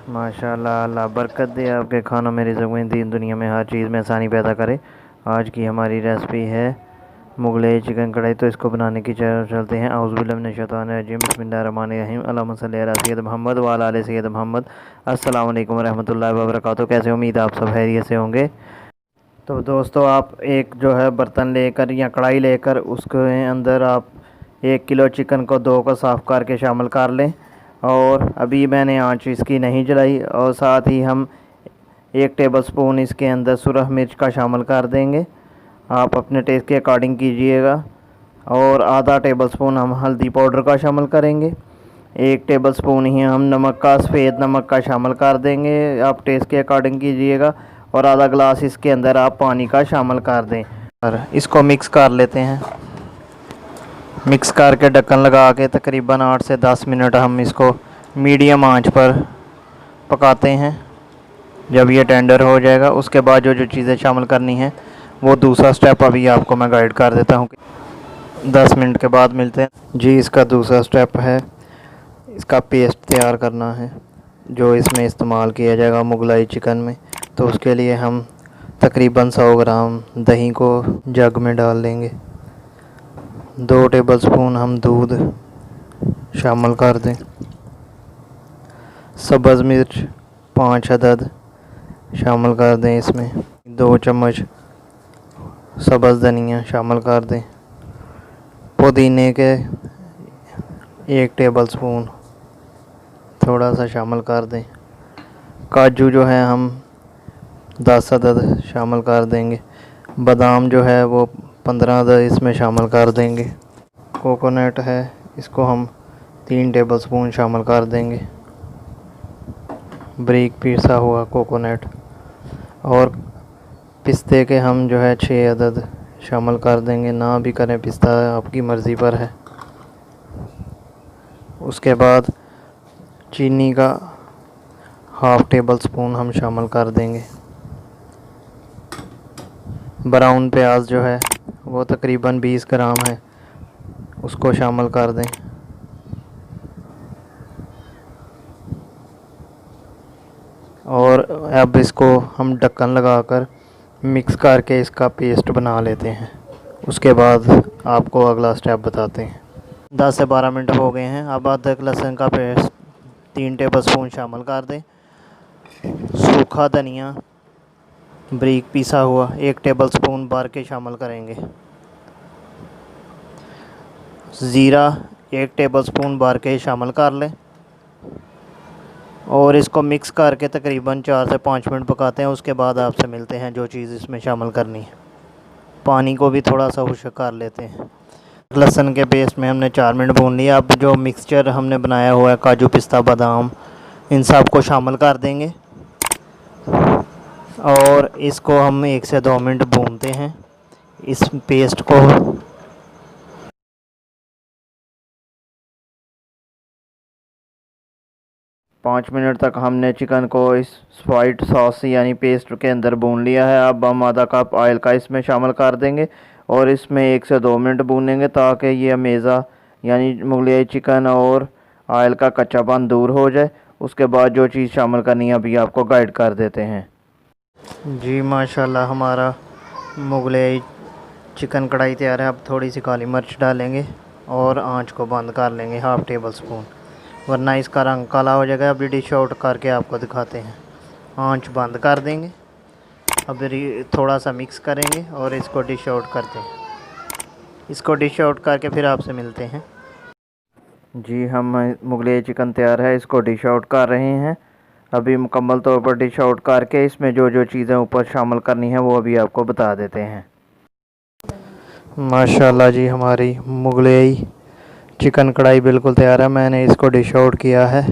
माशाल्लाह, अल्लाह बरकत दे आपके खानों में, रिज़्क़ में, दीन दुनिया में हर चीज़ में आसानी पैदा करे। आज की हमारी रेसिपी है मुगलई चिकन कढ़ाई। तो इसको बनाने की चलते हैं। औज़ुबिल्लाहि मिनश्शैतानिर्रजीम, बिस्मिल्लाहिर्रहमानिर्रहीम, अल्लाहुम्मा सल्लि अला सय्यद मोहम्मद व अला आलि सय्यद मोहम्मद। अस्सलामु अलैकुम रहमतुल्लाहि व बरकातुहू। कैसे, उम्मीद आप सब खैरियत से होंगे। तो दोस्तों, आप एक जो है बर्तन लेकर या कढ़ाई लेकर उसके अंदर आप 1 किलो चिकन को धो कर साफ़ करके शामिल कर लें। और अभी मैंने आंच इसकी नहीं जलाई। और साथ ही हम 1 टेबलस्पून इसके अंदर सुरख मिर्च का शामिल कर देंगे। आप अपने टेस्ट के अकॉर्डिंग कीजिएगा। और आधा टेबलस्पून हम हल्दी पाउडर का शामिल करेंगे। 1 टेबलस्पून ही हम नमक का, सफ़ेद नमक का शामिल कर देंगे। आप टेस्ट के अकॉर्डिंग कीजिएगा। और आधा गिलास इसके अंदर आप पानी का शामिल कर दें और इसको मिक्स कर लेते हैं। मिक्स करके ढक्कन लगा के तकरीबन 8 से 10 मिनट हम इसको मीडियम आंच पर पकाते हैं। जब ये टेंडर हो जाएगा उसके बाद जो जो चीज़ें शामिल करनी है वो दूसरा स्टेप अभी आपको मैं गाइड कर देता हूँ। 10 मिनट के बाद मिलते हैं जी। इसका दूसरा स्टेप है, इसका पेस्ट तैयार करना है जो इसमें इस्तेमाल किया जाएगा मुगलई चिकन में। तो उसके लिए हम तकरीबन 100 ग्राम दही को जग में डाल लेंगे। 2 टेबलस्पून हम दूध शामिल कर दें। सब्ज़ मिर्च 5 अदद शामिल कर दें इसमें। 2 चम्मच सब्ज़ धनिया शामिल कर दें। पुदीने के 1 टेबलस्पून थोड़ा सा शामिल कर दें। काजू जो है हम 10 अदद शामिल कर देंगे। बादाम जो है वो 15 अदद इसमें शामिल कर देंगे। कोकोनट है, इसको हम 3 टेबलस्पून शामिल कर देंगे, बारीक पिसा हुआ कोकोनट। और पिस्ते के हम जो है 6 अदद शामिल कर देंगे। ना भी करें, पिस्ता आपकी मर्ज़ी पर है। उसके बाद चीनी का 1/2 टेबलस्पून हम शामिल कर देंगे। ब्राउन प्याज जो है वो तकरीबन 20 ग्राम है, उसको शामिल कर दें। और अब इसको हम ढक्कन लगाकर मिक्स करके इसका पेस्ट बना लेते हैं। उसके बाद आपको अगला स्टेप बताते हैं। 10 से 12 मिनट हो गए हैं। अब अदरक लहसुन का पेस्ट 3 टेबलस्पून शामिल कर दें। सूखा धनिया बारीक पिसा हुआ 1 टेबलस्पून भर के शामिल करेंगे। ज़ीरा 1 टेबलस्पून भर के शामिल कर लें। और इसको मिक्स करके तकरीबन 4 से 5 मिनट पकाते हैं। उसके बाद आपसे मिलते हैं जो चीज़ इसमें शामिल करनी है। पानी को भी थोड़ा सा खुश्क कर लेते हैं। लहसुन के पेस्ट में हमने 4 मिनट भून लिया। अब जो मिक्सचर हमने बनाया हुआ है, काजू पिस्ता बादाम, इन सब को शामिल कर देंगे। और इसको हम 1 से 2 मिनट भूनते हैं इस पेस्ट को। 5 मिनट तक हमने चिकन को इस वाइट सॉस यानी पेस्ट के अंदर भून लिया है। अब हम आधा कप ऑयल का इसमें शामिल कर देंगे और इसमें 1 से 2 मिनट भूनेंगे ताकि ये अमेज़ा यानी मुगलई चिकन और ऑयल का कच्चापन दूर हो जाए। उसके बाद जो चीज़ शामिल करनी है अभी आपको गाइड कर देते हैं जी। माशाल्लाह, हमारा मुगलई चिकन कढ़ाई तैयार है। अब थोड़ी सी काली मिर्च डालेंगे और आंच को बंद कर लेंगे 1/2 टेबलस्पून, वरना इसका रंग काला हो जाएगा। अभी डिश आउट करके आपको दिखाते हैं। आंच बंद कर देंगे। अब थोड़ा सा मिक्स करेंगे और इसको डिश आउट करते हैं। इसको डिश आउट करके फिर आपसे मिलते हैं जी। हम मुगलई चिकन तैयार है, इसको डिश आउट कर रहे हैं। अभी मुकम्मल तौर पर डिश आउट करके इसमें जो जो चीज़ें ऊपर शामिल करनी है वो अभी आपको बता देते हैं। माशाल्लाह जी, हमारी मुगलई चिकन कढ़ाई बिल्कुल तैयार है। मैंने इसको डिश आउट किया है।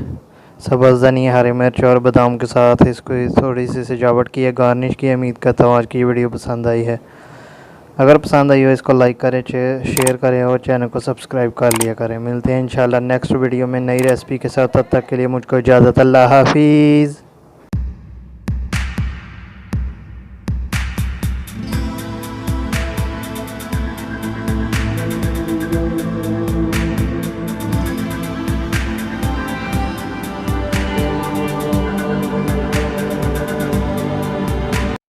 सब्ज़ धनिया, हरी मिर्च और बादाम के साथ इसको थोड़ी सी सजावट की है, गार्निश की है। उम्मीद करता हूँ आज की वीडियो पसंद आई है। अगर पसंद आई हो इसको लाइक करें, शेयर करें और चैनल को सब्सक्राइब कर लिया करें। मिलते हैं इंशाल्लाह नेक्स्ट वीडियो में नई रेसिपी के साथ। तब तक के लिए मुझको इजाज़त। अल्लाह हाफिज़।